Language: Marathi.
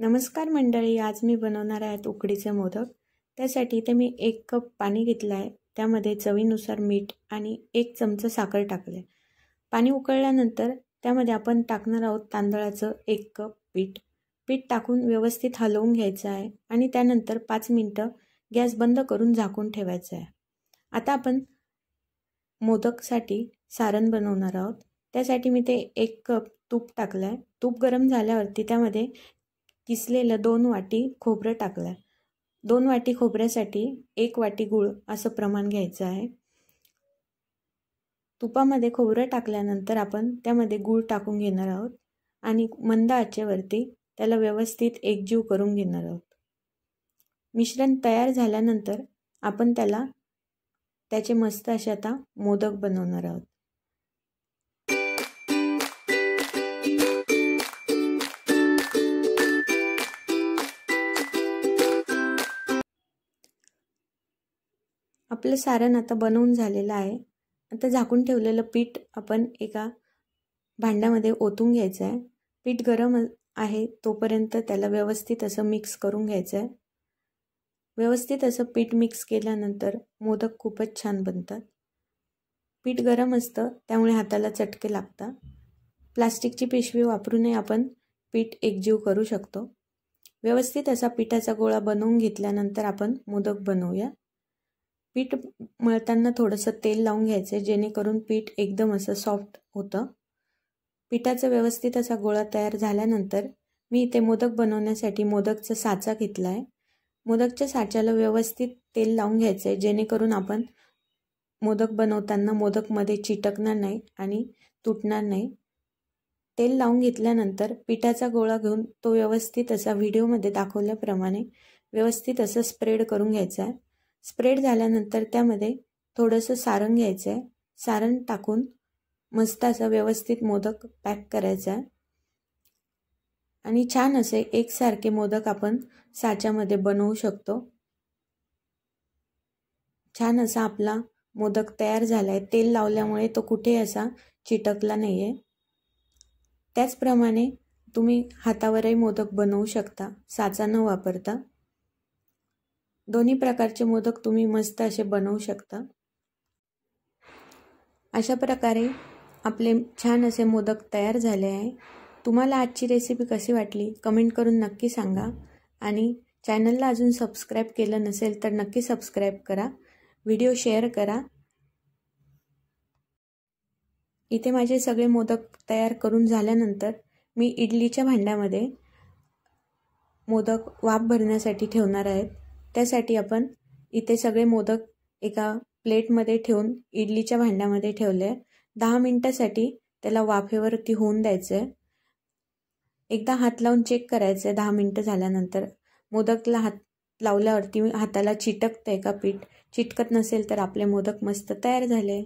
नमस्कार मंडळी, आज मी बनवणार आहे उकडीचे मोदक। त्यासाठी इथे मी 1 कप पाणी घेतले आहे। त्यामध्ये चवीनुसार मीठ आणि 1 चमचा साखर टाकले। पाणी उकळल्यानंतर त्यामध्ये आपण टाकणार आहोत तांदळाचं 1 कप पीठ। पीठ टाकून व्यवस्थित हलवून घ्यायचं आहे आणि त्यानंतर 5 मिनिटं गॅस बंद करून झाकून ठेवायचं आहे। आता आपण मोदकसाठी सारण बनवणार आहोत। त्यासाठी मी ते 1 कप तूप टाकले आहे। तूप गरम झाल्यावरती त्यामध्ये किसलेलं 2 वाटी खोबरं टाकलं। 2 वाटी खोबऱ्यासाठी 1 वाटी गूळ असं प्रमाण घ्यायचं आहे। तुपामध्ये खोबरं टाकल्यानंतर आपण त्यामध्ये गूळ टाकून घेणार आहोत आणि मंद आचेवरती त्याला व्यवस्थित एकजीव करून घेणार आहोत। मिश्रण तयार झाल्यानंतर आपण त्याचे मस्त असे आता मोदक बनवणार आहोत। आपलं सारण आता बनवून झालेलं आहे। आता झाकून ठेवलेलं पीठ आपण एका भांड्यामध्ये ओतून घ्यायचं आहे। पीठ गरम आहे तोपर्यंत त्याला व्यवस्थित असं मिक्स करून घ्यायचं आहे। व्यवस्थित असं पीठ मिक्स केल्यानंतर मोदक खूपच छान बनतात। पीठ गरम असतं त्यामुळे हाताला चटके लागतात। प्लास्टिकची पिशवी वापरूनही आपण पीठ एकजीव करू शकतो। व्यवस्थित असा पिठाचा गोळा बनवून घेतल्यानंतर आपण मोदक बनवूया। पीठ मळताना थोडंसं तेल लावून घ्यायचं जेणेकरून पीठ एकदम असं सॉफ्ट होतं। पिठाचा व्यवस्थित असा गोळा तयार झाल्यानंतर मी इथे मोदक बनवण्यासाठी मोदकचा साचा घेतला आहे। मोदकच्या साच्याला व्यवस्थित तेल लावून घ्यायचं जेणेकरून आपण मोदक बनवताना मोदकमध्ये चिटकणार नाही आणि तुटणार नाही। तेल लावून घेतल्यानंतर पिठाचा गोळा घेऊन तो व्यवस्थित असा व्हिडिओमध्ये दाखवल्याप्रमाणे व्यवस्थित असं स्प्रेड करून घ्यायचा आहे। स्प्रेड झाल्यानंतर त्यामध्ये थोडंसं सारण घ्यायचं आहे। सारण टाकून मस्त असं व्यवस्थित मोदक पॅक करायचा आहे आणि छान असे एकसारखे मोदक आपण साच्यामध्ये बनवू शकतो। छान असा आपला मोदक तयार झाला आहे। तेल लावल्यामुळे तो कुठे असा चिटकला नाही आहे। त्याचप्रमाणे तुम्ही हातावरही मोदक बनवू शकता साचा न वापरता। दोन्ही प्रकारचे मोदक तुम्ही मस्त असे बनवू शकता। अशा प्रकारे आपले छान असे मोदक तयार झाले आहे। तुम्हाला आजची रेसिपी कशी वाटली कमेंट करून नक्की सांगा आणि चॅनलला अजून सबस्क्राइब केलं नसेल तर नक्की सबस्क्राइब करा। व्हिडिओ शेअर करा। इथे माझे सगळे मोदक तयार करून झाल्यानंतर मी इडलीच्या भांड्यामध्ये मोदक वाफ भरण्यासाठी ठेवणार आहे। त्यासाठी आपण इथे सगळे मोदक एका प्लेटमध्ये ठेवून इडलीच्या भांड्यामध्ये ठेवले। 10 मिनिटांसाठी त्याला वाफेवरती होऊन द्यायचे। एकदा हात लावून चेक करायचे 10 मिनिटं झाल्यानंतर। मोदकला हात लावल्यावरती हाताला चिटकतंय का पीठ? चिटकत नसेल तर आपले मोदक मस्त तयार झाले।